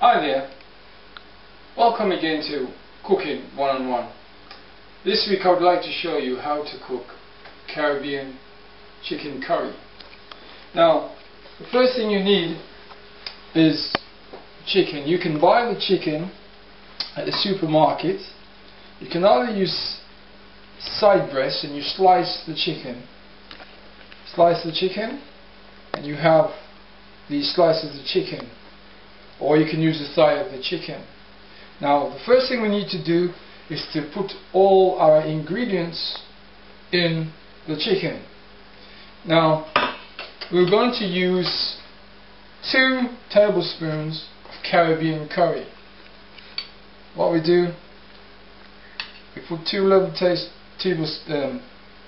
Hi there, welcome again to Cooking One-on-One. This week I would like to show you how to cook Caribbean chicken curry. Now, the first thing you need is chicken. You can buy the chicken at the supermarket. You can either use side breast and you slice the chicken and you have these slices of chicken, or you can use the thigh of the chicken. Now the first thing we need to do is to put all our ingredients in the chicken. Now we're going to use 2 tablespoons of Caribbean curry. What we do, we put 2 level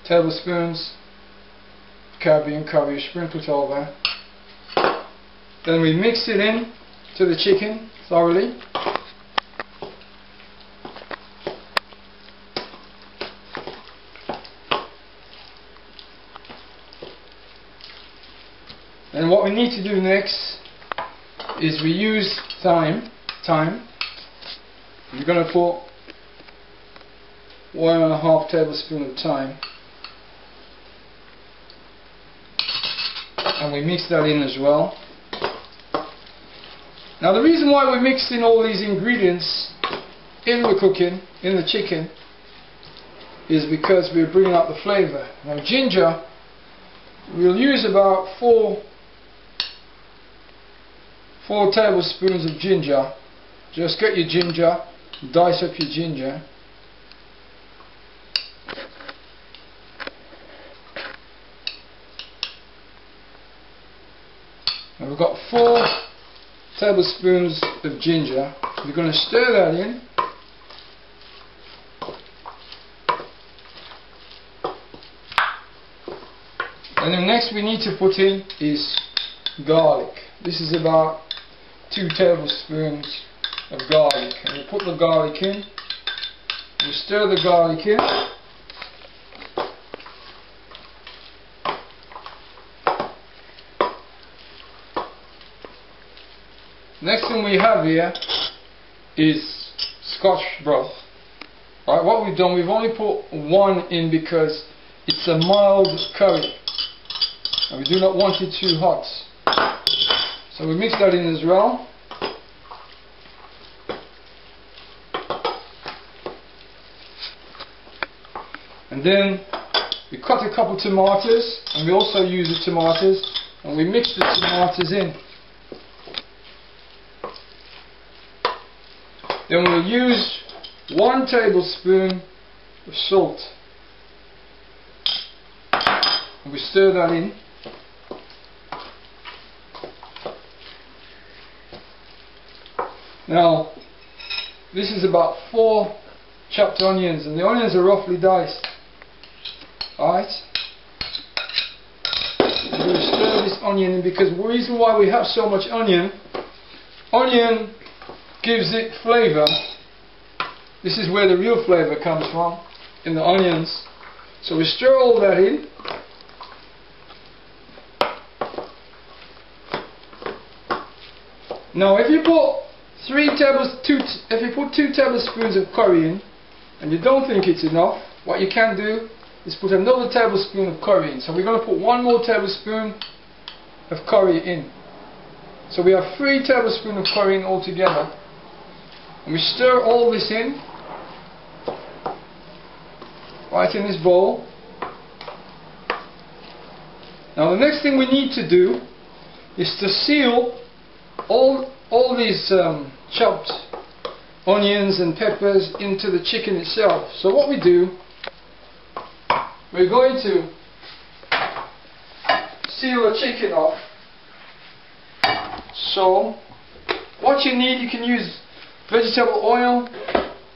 tablespoons of Caribbean curry, sprinkle it over. Then we mix it in to the chicken thoroughly. And what we need to do next is we use thyme. We're going to put 1.5 tablespoons of thyme, and we mix that in as well. Now the reason why we're mixing all these ingredients in the cooking, in the chicken, is because we're bringing out the flavour. Now ginger, we'll use about 4 tablespoons of ginger. Just get your ginger, dice up your ginger. And we've got 4 tablespoons of ginger. We're going to stir that in. And then next we need to put in is garlic. This is about 2 tablespoons of garlic. And we put the garlic in. We stir the garlic in. Next thing we have here is scotch broth. Right, what we've done, we've only put 1 in because it's a mild curry and we do not want it too hot. So we mix that in as well. And then we cut a couple tomatoes, and we also use the tomatoes, and we mix the tomatoes in. Then we'll use 1 tablespoon of salt, and we stir that in. Now this is about 4 chopped onions, and the onions are roughly diced. Alright, we'll stir this onion in because the reason why we have so much onion gives it flavour. This is where the real flavour comes from, in the onions. So we stir all that in. Now if you put 2 tablespoons of curry in and you don't think it's enough, what you can do is put another tablespoon of curry in. So we're going to put 1 more tablespoon of curry in. So we have 3 tablespoons of curry in altogether. And we stir all this in, right in this bowl. Now the next thing we need to do is to seal all these chopped onions and peppers into the chicken itself. So what we do, we're going to seal the chicken off. So what you need, you can use vegetable oil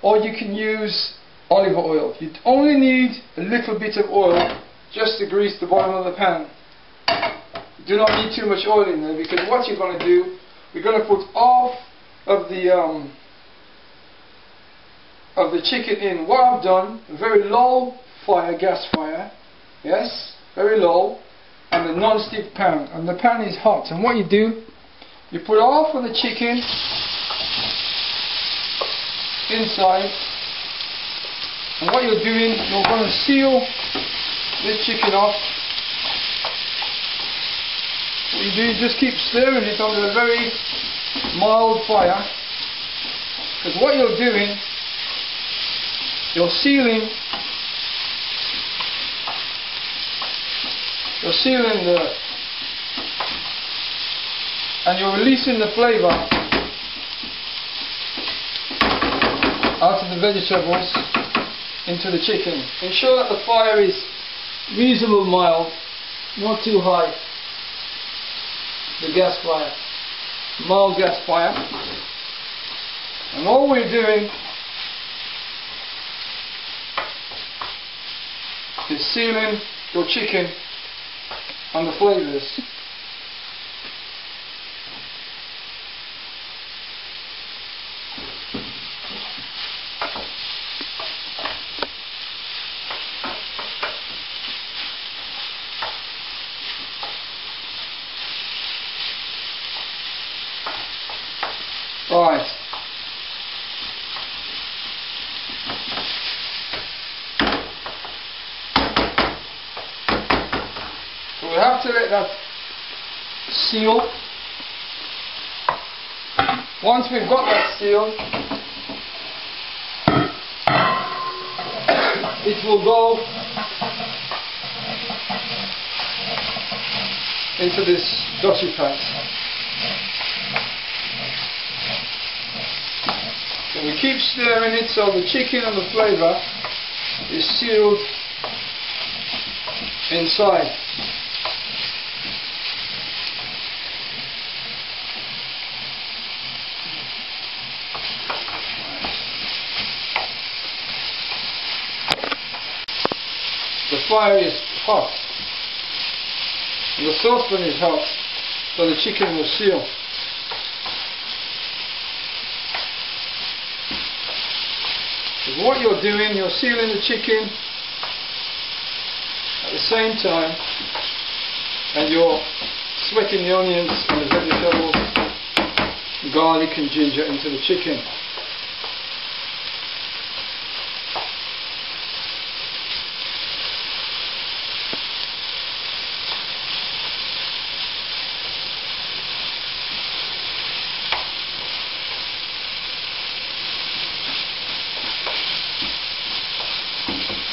or you can use olive oil. You only need a little bit of oil just to grease the bottom of the pan. You do not need too much oil in there, because what you're going to do, we're going to put half of the chicken in. What I've done, a very low fire, gas fire, yes, very low, and a non-stick pan, and the pan is hot. And what you do, you put half of the chicken inside. And what you're doing, you're going to seal this chicken off. What you do, you just keep stirring it under a very mild fire, because what you're doing, you're sealing and you're releasing the flavour out of the vegetables into the chicken. Ensure that the fire is reasonable mild, not too high. The gas fire, mild gas fire, and all we're doing is sealing your chicken and the flavours. Right. So we have to let that seal. Once we've got that sealed, it will go into this dutchy pan. So we keep stirring it so the chicken and the flavour is sealed inside. The fire is hot and the saucepan is hot, so the chicken will seal. What you're doing, you're sealing the chicken at the same time, and you're sweating the onions and the vegetables, garlic and ginger into the chicken.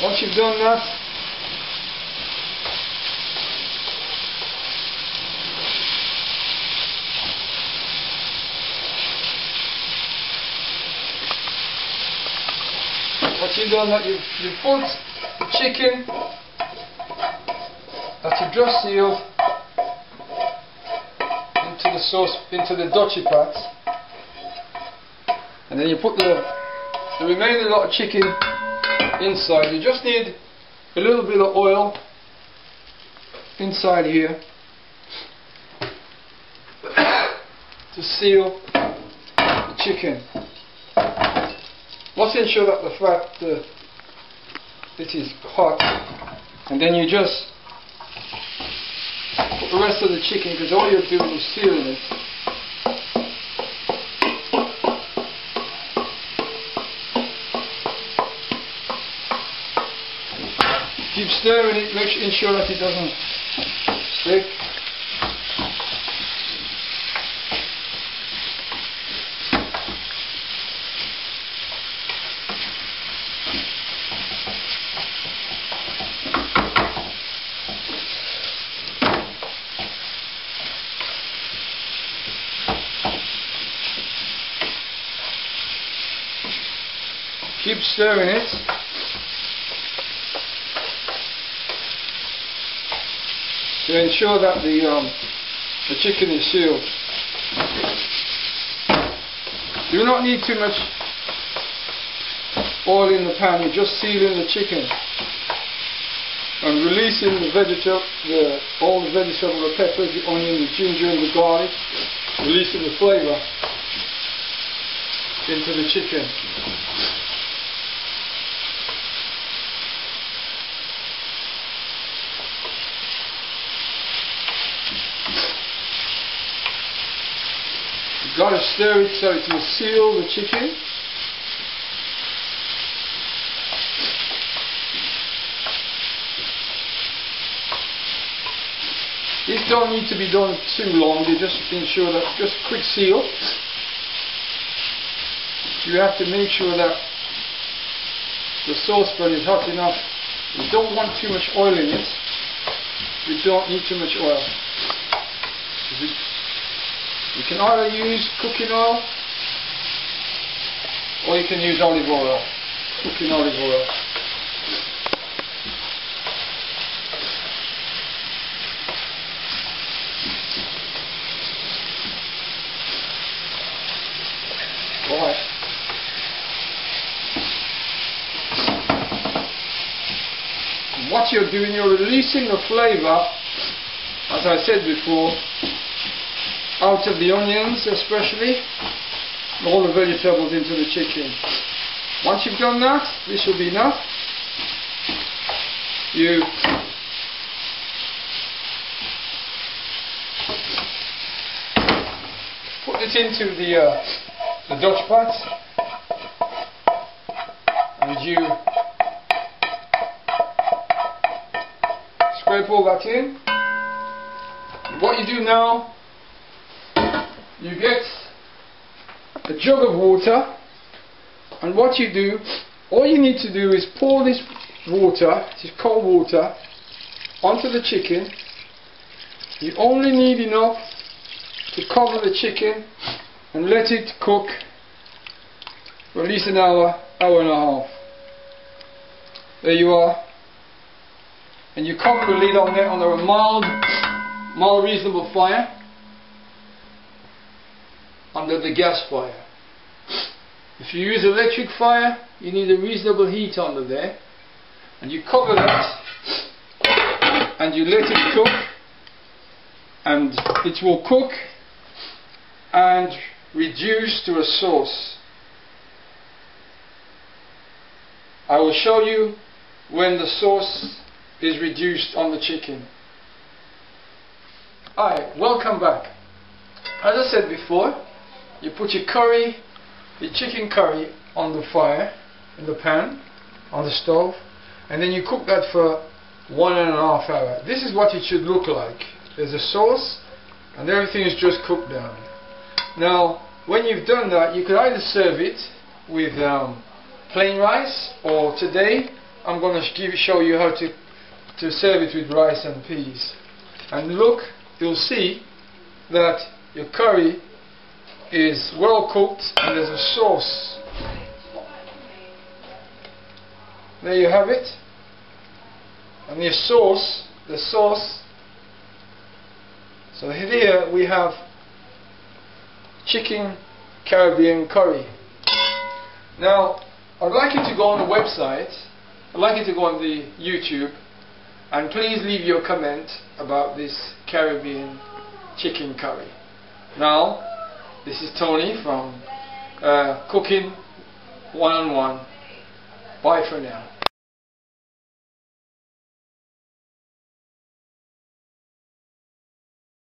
Once you've done that, you've put the chicken that you've just sealed into the sauce, into the dutchy pots, and then you put the remaining lot of chicken inside. You just need a little bit of oil inside here to seal the chicken. Must ensure that the fat it is hot, and then you just put the rest of the chicken, because all you're doing is sealing it. Keep stirring it, ensure that it doesn't stick. Keep stirring it. To ensure that the chicken is sealed. You do not need too much oil in the pan. You're just sealing the chicken and releasing all the vegetable, the peppers, the onion, the ginger and the garlic, releasing the flavour into the chicken. You've got to stir it so it will seal the chicken. don't need to be done too long. You just ensure that, just quick seal. You have to make sure that the saucepan is hot enough. You don't want too much oil in it. You don't need too much oil. You can either use cooking oil or you can use olive oil. Cooking olive oil. Right. What you're doing, you're releasing the flavour, as I said before, out of the onions especially, all the vegetables into the chicken. Once you've done that, this will be enough. You put it into the Dutch pot, and you scrape all that in. What you do now, you get a jug of water, and what you do, all you need to do is pour this water, this cold water, onto the chicken. You only need enough to cover the chicken and let it cook for at least an hour, hour and a half. There you are. And you cover the lid on there under a mild reasonable fire, under the gas fire. If you use electric fire, you need a reasonable heat under there, and you cover that and you let it cook, and it will cook and reduce to a sauce. I will show you when the sauce is reduced on the chicken. Hi, welcome back. As I said before, you put your curry, your chicken curry on the fire, in the pan, on the stove, and then you cook that for 1.5 hours. This is what it should look like. There's a sauce and everything is just cooked down. Now when you've done that, you could either serve it with plain rice, or today I'm going to show you how to serve it with rice and peas. And look, you'll see that your curry is well cooked and there's a sauce. There you have it. And the sauce, so here we have chicken Caribbean curry. Now I'd like you to go on the website, I'd like you to go on the YouTube, and please leave your comment about this Caribbean chicken curry. Now, this is Tony from Cooking 101. Bye for now.